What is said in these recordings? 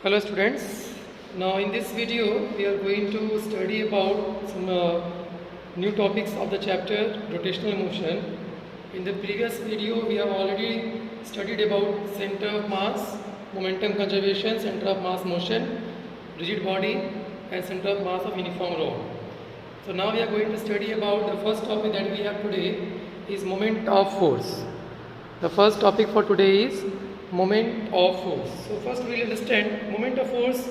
Hello students, now in this video we are going to study about some new topics of the chapter rotational motion. In the previous video we have already studied about center of mass, momentum conservation, center of mass motion, rigid body and center of mass of uniform rod. So now we are going to study about the first topic that we have today is moment of force. The first topic for today is moment of force. So first we will understand moment of force.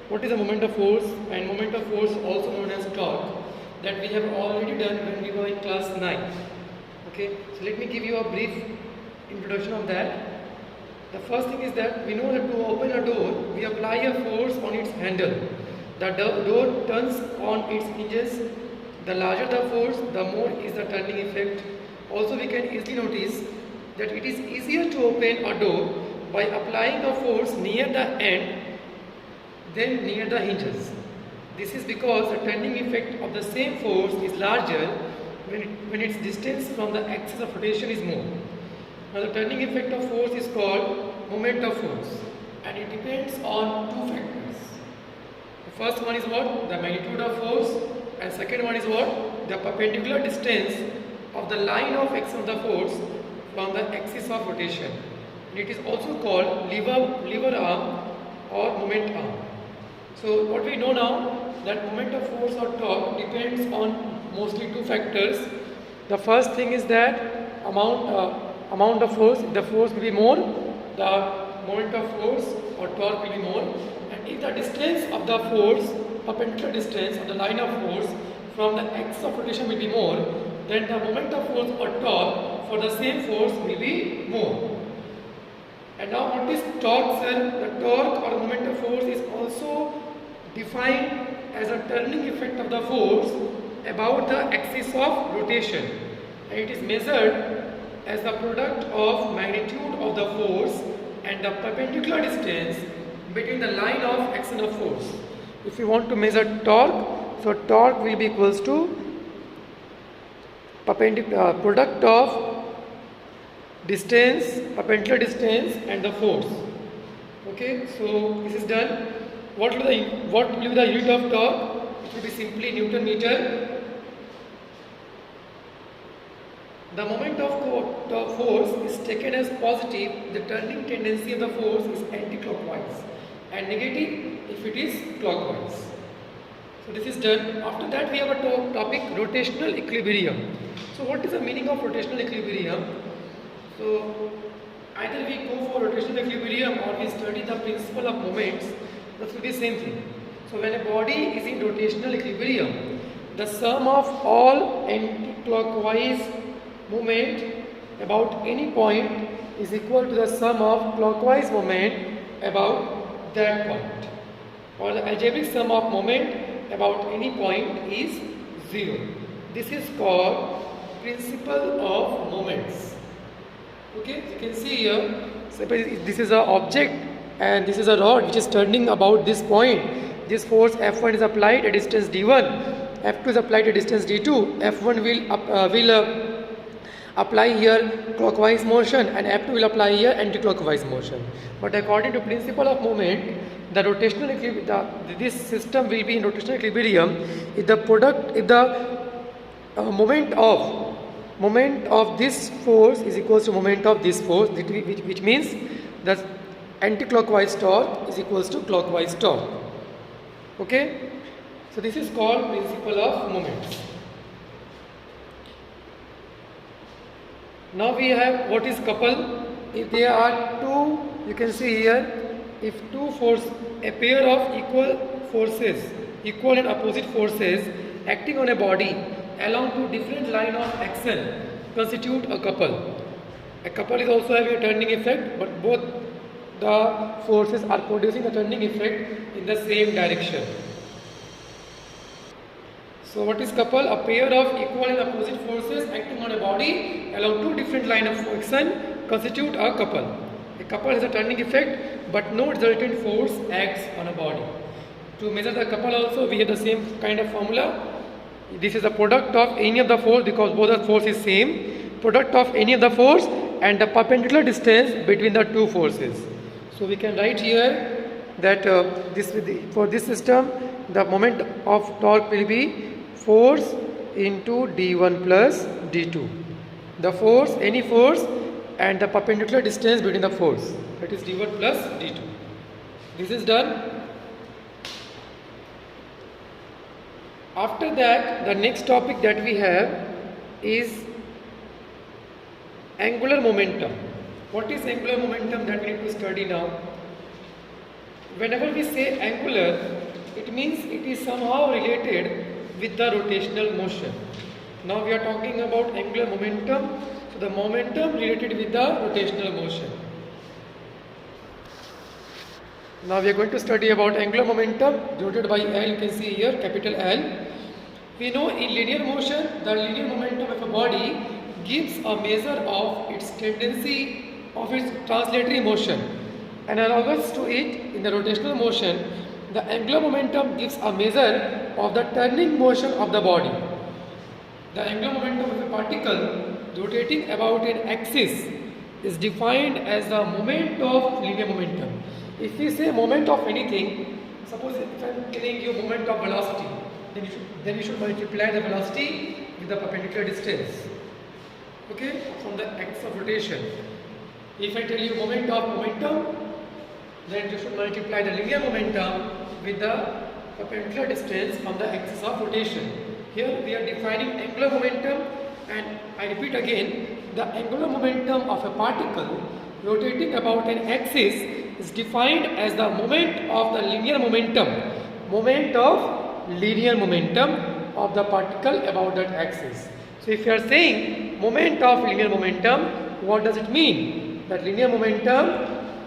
What is a moment of force? And moment of force also known as torque, that we have already done when we were in class 9. Okay, so let me give you a brief introduction of that. The first thing is that we know that to open a door, we apply a force on its handle. The door turns on its hinges. The larger the force, the more is the turning effect. Also we can easily notice that it is easier to open a door by applying a force near the end than near the hinges. This is because the turning effect of the same force is larger when its distance from the axis of rotation is more. Now the turning effect of force is called moment of force, and it depends on two factors. The first one is what? The magnitude of force, and second one is what? The perpendicular distance of the line of action of the force from the axis of rotation. And it is also called lever arm or moment arm. So what we know now, that moment of force or torque depends on mostly two factors. The first thing is that amount of force. If the force will be more, the moment of force or torque will be more. And if the distance of the force, perpendicular distance of the line of force from the axis of rotation will be more, then the moment of force or torque for the same force will be more. And now what is torque, sir? The torque or moment of force is also defined as a turning effect of the force about the axis of rotation, and it is measured as the product of magnitude of the force and the perpendicular distance between the line of action of force. If you want to measure torque, so torque will be equals to product of distance, perpendicular distance and the force. Okay, so this is done. What will be the unit of torque? It will be simply Newton meter. The moment of force is taken as positive. The turning tendency of the force is anti-clockwise, and negative if it is clockwise. So this is done. After that we have a topic rotational equilibrium. So what is the meaning of rotational equilibrium? So either we go for rotational equilibrium or we study the principle of moments. That will be the same thing. So when a body is in rotational equilibrium, the sum of all anti-clockwise movement about any point is equal to the sum of clockwise moment about that point, or the algebraic sum of moment about any point is 0. This is called principle of moments. Okay, you can see here, suppose this is an object and this is a rod which is turning about this point. This force F1 is applied at distance d1, F2 is applied at distance d2, F1 will apply here clockwise motion and F2 will apply here anti-clockwise motion. But according to principle of moment, the rotational this system will be in rotational equilibrium if the moment of this force is equals to moment of this force, which means that anti-clockwise torque is equals to clockwise torque. Okay, so this is called principle of moments. Now we have what is couple. If there are two, you can see here, if a pair of equal and opposite forces acting on a body along two different line of action constitute a couple. A couple is also having a turning effect, but both the forces are producing a turning effect in the same direction. So what is couple? A pair of equal and opposite forces acting on a body along two different line of action constitute a couple. A couple has a turning effect, but no resultant force acts on a body. To measure the couple also, we have the same kind of formula. This is the product of any of the force, because both the force is same. Product of any of the force and the perpendicular distance between the two forces. So we can write here that for this system the moment of torque will be force into d1 plus d2. The force, any force, and the perpendicular distance between the force, that is d1 plus d2. This is done. After that, the next topic that we have is angular momentum. What is angular momentum that we need to study now? Whenever we say angular, it means it is somehow related with the rotational motion. Now we are talking about angular momentum, so the momentum related with the rotational motion. Now we are going to study about angular momentum denoted by L. You can see here capital L. We know in linear motion, the linear momentum of a body gives a measure of its tendency of its translatory motion. Analogous to it, in the rotational motion, the angular momentum gives a measure of the turning motion of the body. The angular momentum of a particle rotating about an axis is defined as the moment of linear momentum. If we say moment of anything, suppose if I am telling you moment of velocity, then you should multiply the velocity with the perpendicular distance, okay, from the axis of rotation. If I tell you moment of momentum, then you should multiply the linear momentum with the perpendicular distance from the axis of rotation. Here we are defining angular momentum, and I repeat again, the angular momentum of a particle rotating about an axis is defined as the moment of the linear momentum, moment of linear momentum of the particle about that axis. So if you are saying moment of linear momentum, what does it mean? That linear momentum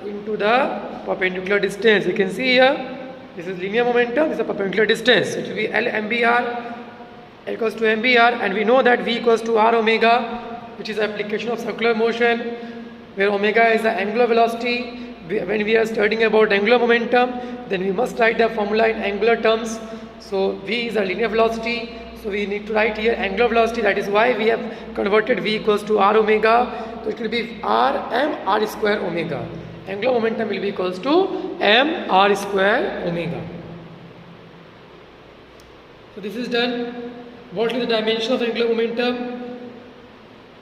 into the perpendicular distance. You can see here, this is linear momentum, this is a perpendicular distance. It will be L mbr, L equals to mbr, and we know that V equals to r omega, which is application of circular motion, where omega is the angular velocity. When we are studying about angular momentum, then we must write the formula in angular terms. So V is a linear velocity, so we need to write here angular velocity. That is why we have converted V equals to r omega. So it will be r m r square omega. Angular momentum will be equals to m r square omega. So this is done. What is the dimension of angular momentum?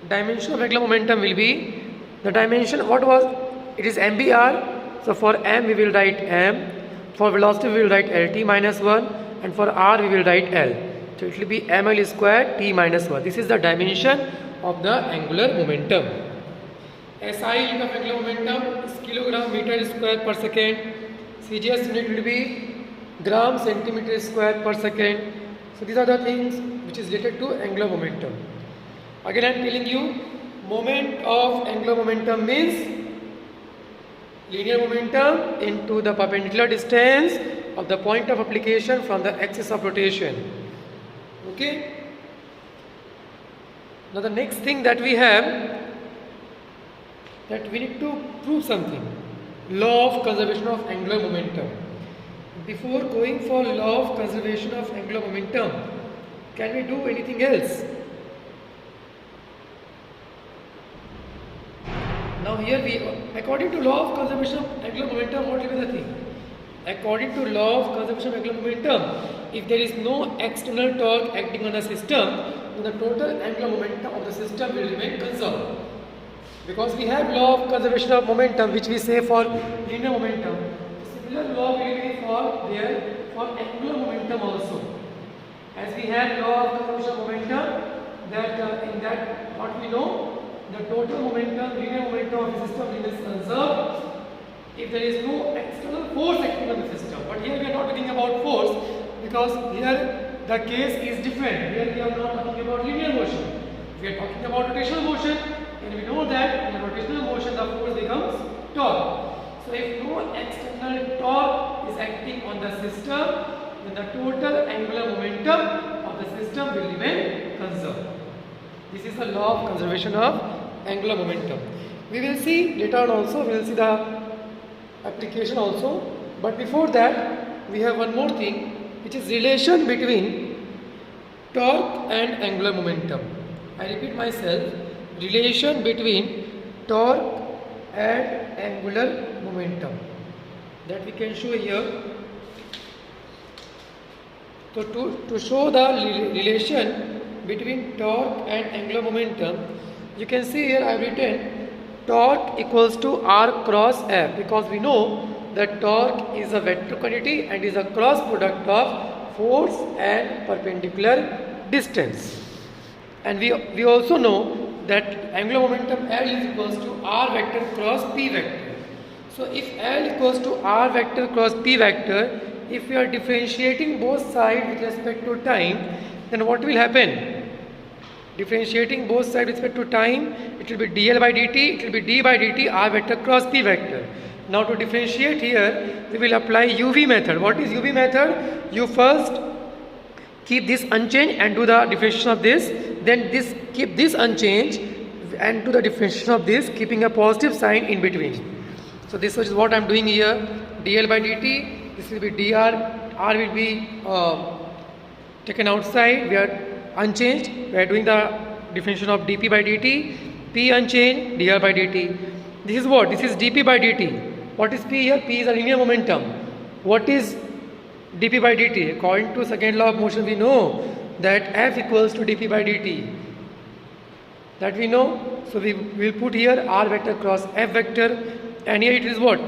Dimension of angular momentum will be the dimension. What was it? Is mbr. So for m we will write m. For velocity we will write lt minus 1, and for r we will write l. So it will be ml square t minus 1. This is the dimension of the angular momentum. SI unit of angular momentum is kilogram meter square per second. CGS unit will be gram centimeter square per second. So these are the things which is related to angular momentum. Again I am telling you, moment of angular momentum means linear momentum into the perpendicular distance of the point of application from the axis of rotation. Okay. Now the next thing that we have, that we need to prove something. Law of conservation of angular momentum. Before going for law of conservation of angular momentum, can we do anything else? Now here according to law of conservation of angular momentum, what will be the thing? According to law of conservation of angular momentum, if there is no external torque acting on the system, then the total angular momentum of the system will remain conserved. Because we have law of conservation of momentum, which we say for linear momentum. Similar law will be for angular momentum also. As we have law of conservation of momentum, that in that what we know, the total momentum, linear momentum of the system remains conserved if there is no external force acting on the system. But here we are not talking about force, because here the case is different. Here we are not talking about linear motion. We are talking about rotational motion, and we know that in rotational motion the force becomes torque. So if no external torque is acting on the system, then the total angular momentum of the system will remain conserved. This is the law of conservation of angular momentum. We will see later on also, we will see the application also. But before that, we have one more thing, which is relation between torque and angular momentum. I repeat myself, relation between torque and angular momentum. that we can show here. So to show the relation between torque and angular momentum, you can see here I have written torque equals to R cross F, because we know that torque is a vector quantity and is a cross product of force and perpendicular distance. And we also know that angular momentum L is equals to R vector cross P vector. So if L equals to R vector cross P vector, if we are differentiating both sides with respect to time, then what will happen? Differentiating both sides with respect to time, it will be dl by dt, it will be d by dt R vector cross P vector. Now to differentiate here, we will apply UV method. What is UV method? You first keep this unchanged and do the differentiation of this, then keep this unchanged and do the differentiation of this, keeping a positive sign in between. So this is what I am doing here. dl by dt, this will be dr, r will be taken outside, we are unchanged, we are doing the differentiation of dp by dt, p unchanged, dr by dt. This is what? This is dp by dt. What is p here? P is a linear momentum. What is dp by dt? According to second law of motion, we know that F equals to dp by dt. That we know. So we will put here R vector cross F vector, and here it is what?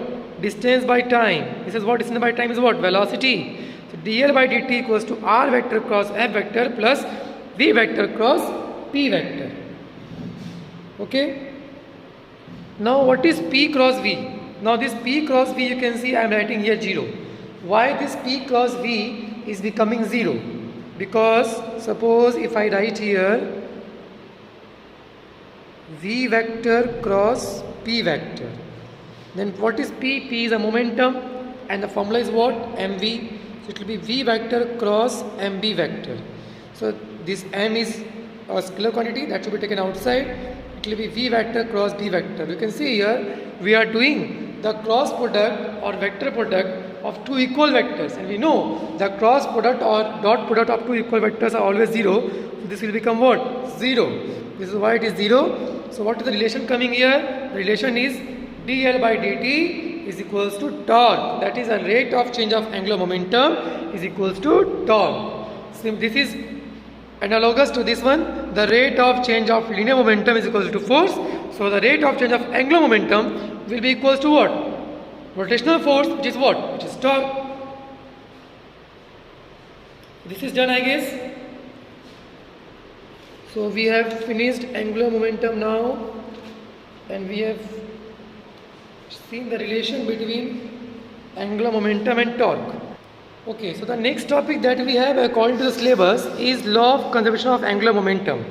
Distance by time. This is what? Distance by time is what? Velocity. So dl by dt equals to R vector cross F vector plus V vector cross P vector. Okay. Now what is P cross V? Now this P cross V, you can see I am writing here 0. Why this P cross V is becoming 0? Because suppose if I write here V vector cross P vector, then what is P? P is a momentum and the formula is what? mv. So it will be V vector cross mb vector. So this m is a scalar quantity that should be taken outside. It will be V vector cross B vector. You can see here we are doing the cross product or vector product of two equal vectors, and we know the cross product or dot product of two equal vectors are always 0. So this will become what? 0. This is why it is 0. So what is the relation coming here? The relation is dl by dt is equals to torque. That is a rate of change of angular momentum is equals to torque. So this is analogous to this one. The rate of change of linear momentum is equals to force. So the rate of change of angular momentum will be equals to what? Rotational force, which is what? Which is torque. This is done, I guess. So we have finished angular momentum now, and we have seen the relation between angular momentum and torque. Okay, so the next topic that we have according to the syllabus is law of conservation of angular momentum.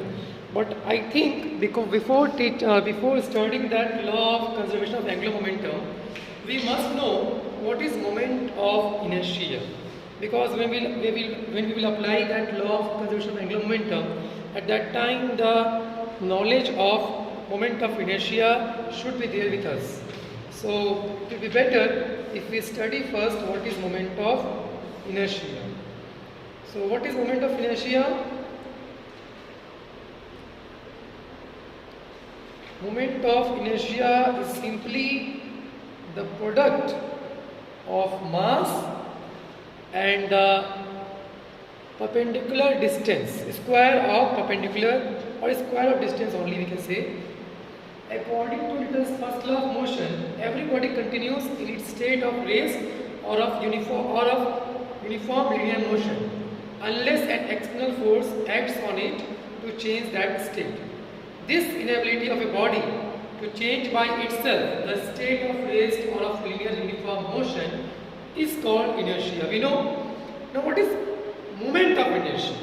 But I think before studying that law of conservation of angular momentum, we must know what is moment of inertia. Because when we will apply that law of conservation of angular momentum, at that time the knowledge of moment of inertia should be there with us. So it will be better if we study first what is moment of inertia. So what is moment of inertia? Moment of inertia is simply the product of mass and the perpendicular distance, square of perpendicular or square of distance only we can say. According to Newton's first law of motion, every body continues in its state of rest or of uniform linear motion unless an external force acts on it to change that state. This inability of a body to change by itself the state of rest or of linear uniform motion is called inertia. We know. Now what is moment of inertia?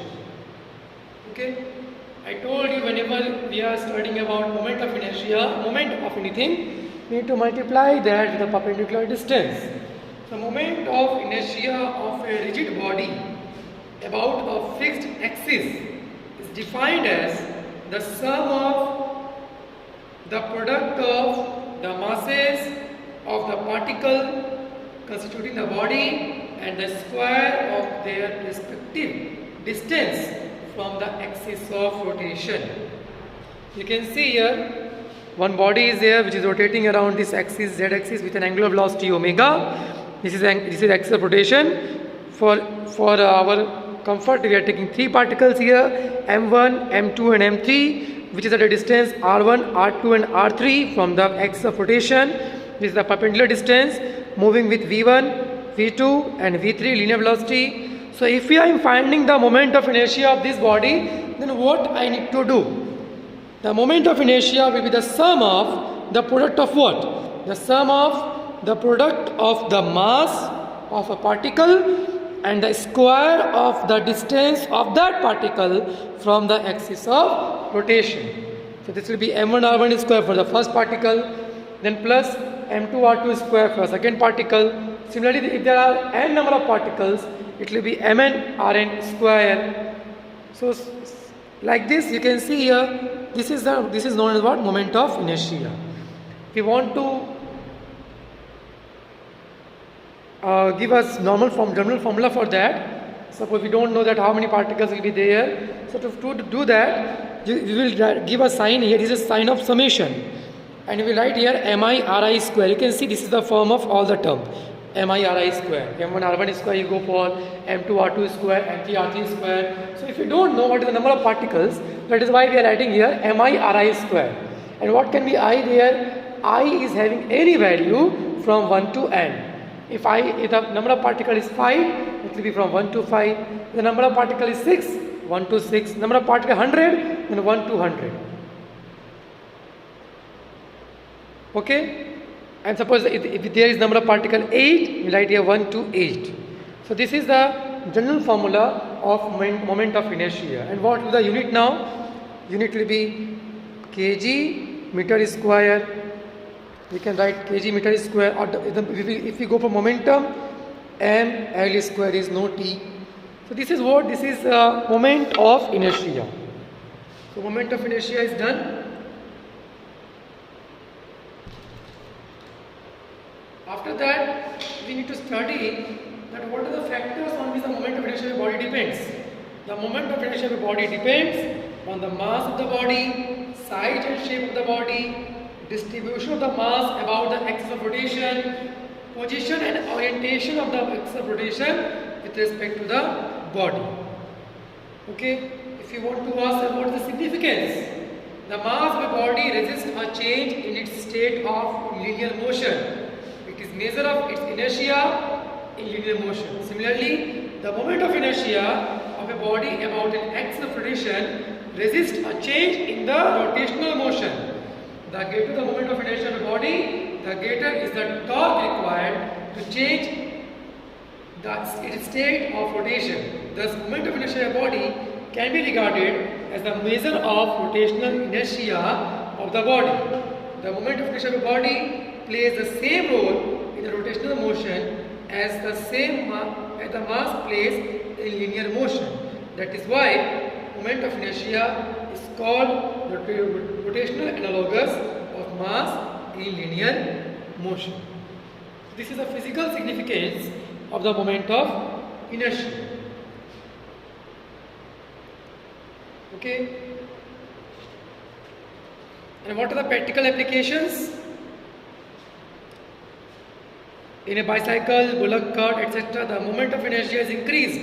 Okay. I told you whenever we are studying about moment of inertia, moment of anything, we need to multiply that with the perpendicular distance. The moment of inertia of a rigid body about a fixed axis is defined as the sum of the product of the masses of the particle constituting the body and the square of their respective distance from the axis of rotation. You can see here one body is there which is rotating around this axis, z axis, with an angular velocity omega. This is axis of rotation. For our comfort, we are taking 3 particles here, m1, m2 and m3, which is at a distance r1, r2 and r3 from the axis of rotation. This is the perpendicular distance, moving with v1, v2 and v3 linear velocity. So if I am finding the moment of inertia of this body, then what I need to do? The moment of inertia will be the sum of the product of what? The sum of the product of the mass of a particle and the square of the distance of that particle from the axis of rotation. So this will be m1 r1 square for the first particle, then plus m2 r2 square for the second particle. Similarly, if there are n number of particles, it will be mn rn square. So like this, you can see here, this is known as what? Moment of inertia. We want to give us general formula for that. Suppose we don't know that how many particles will be there. So to do that, we will give a sign here. This is sign of summation, and we will write here mi ri square. You can see this is the form of all the term. Mi ri square. m1 r1 square you go for, m2 r2 square, m3 r3 square. So if you don't know what is the number of particles, that is why we are writing here mi ri square. And what can be I there? I is having any value from 1 to n. If the number of particles is 5, it will be from 1 to 5. If the number of particles is 6, 1 to 6. Number of particles 100, then 1 to 100. Okay? And suppose if there is number of particle 8, we write here 1 to 8. So this is the general formula of moment of inertia. And what is the unit now? Unit will be kg meter square. We can write kg meter square, or if we go for momentum, m L square is no t. So this is what? This is moment of inertia. So moment of inertia is done. After that, we need to study that what are the factors on which the moment of inertia of the body depends. The moment of inertia of the body depends on the mass of the body, size and shape of the body, distribution of the mass about the axis of rotation, position and orientation of the axis of rotation with respect to the body. Okay, if you want to ask about the significance, the mass of the body resists a change in its state of linear motion. It is measure of its inertia in linear motion. Similarly, the moment of inertia of a body about an axis of rotation resists a change in the rotational motion. The greater the moment of inertia of a body, the greater is the torque required to change its state of rotation. Thus, moment of inertia of a body can be regarded as the measure of rotational inertia of the body. The moment of inertia of a body plays the same role in the rotational motion as the mass plays in linear motion. That is why moment of inertia is called the rotational analogous of mass in linear motion. This is the physical significance of the moment of inertia. Okay. And what are the practical applications? In a bicycle, bullock cart, etc., the moment of inertia is increased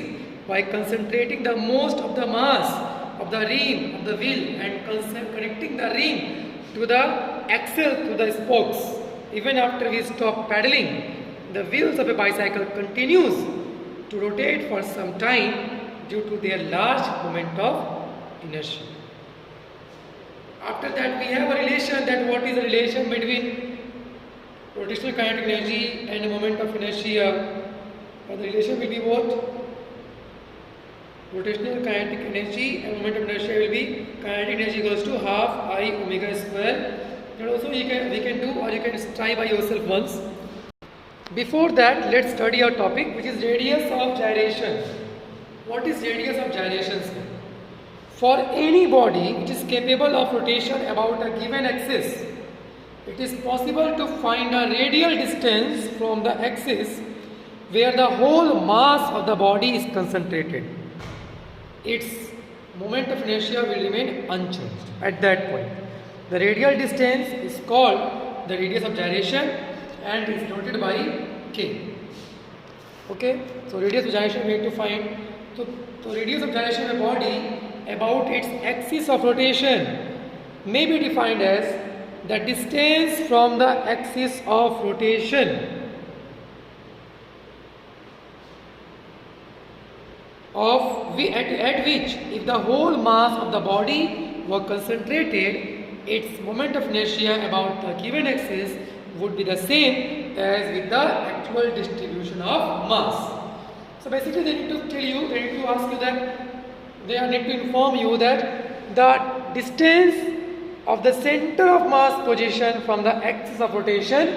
by concentrating the most of the mass of the rim of the wheel and connecting the rim to the axle to the spokes. Even after we stop pedaling, the wheels of a bicycle continues to rotate for some time due to their large moment of inertia. After that, we have a relation. That what is the relation between rotational kinetic energy and the moment of inertia? The relation will be what? Rotational kinetic energy and moment of inertia will be kinetic energy equals to half I omega square. And also we can do, or you can try by yourself once. Before that, let's study our topic, which is radius of gyration. What is radius of gyrations? For any body which is capable of rotation about a given axis, it is possible to find a radial distance from the axis where the whole mass of the body is concentrated. Its moment of inertia will remain unchanged at that point. The radial distance is called the radius of gyration and is denoted by K. Okay, so radius of gyration we need to find. So radius of gyration of a body about its axis of rotation may be defined as the distance from the axis of rotation at which if the whole mass of the body were concentrated, its moment of inertia about the given axis would be the same as with the actual distribution of mass. So basically they need to ask you that, they need to inform you that the distance of the center of mass position from the axis of rotation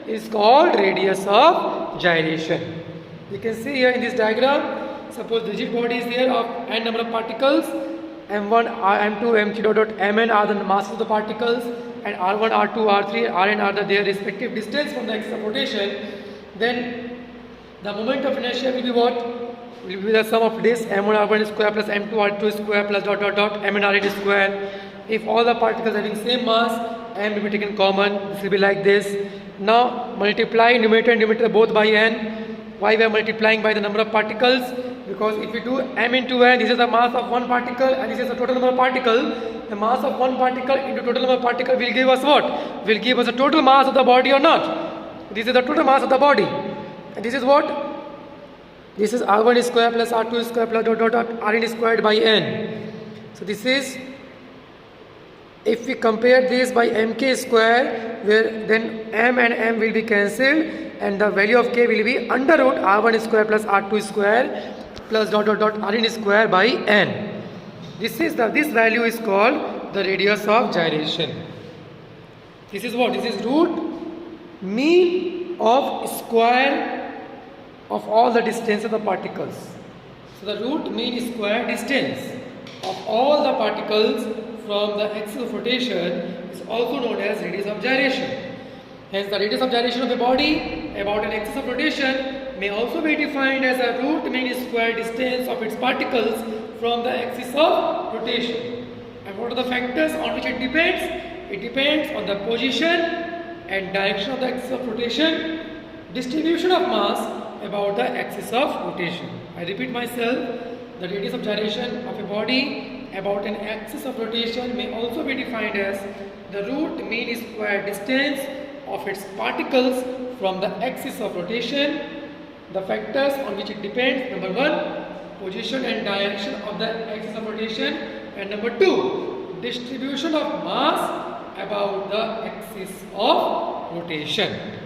is called radius of gyration. You can see here in this diagram, suppose the rigid body is there of n number of particles, m1, m2, m3 mn are the masses of the particles, and r1, r2, r3, rn are their respective distance from the axis of rotation. Then the moment of inertia will be what? Will be the sum of this m1 r1 square plus m2 r2 square plus mn rn square. If all the particles having same mass, m will be taken common. This will be like this. Now multiply numerator and denominator both by n. Why we are multiplying by the number of particles? Because if we do m into n, this is the mass of one particle and this is the total number of particles. The mass of one particle into total number of particles will give us what? Will give us the total mass of the body or not? This is the total mass of the body. And this is what? This is r1 square plus r2 square plus rn squared by n. So this is, if we compare this by mk square, where then m and m will be cancelled and the value of k will be under root r1 square plus r2 square plus rn square by n. This value is called the radius of gyration. This is what? This is root mean of square of all the distance of the particles. So the root mean square distance of all the particles from the axis of rotation is also known as radius of gyration. Hence the radius of gyration of a body about an axis of rotation may also be defined as a root mean square distance of its particles from the axis of rotation. And what are the factors on which it depends? It depends on the position and direction of the axis of rotation, distribution of mass about the axis of rotation. I repeat myself, the radius of gyration of a body about an axis of rotation may also be defined as the root mean square distance of its particles from the axis of rotation. The factors on which it depends: number 1, position and direction of the axis of rotation, and number 2, distribution of mass about the axis of rotation.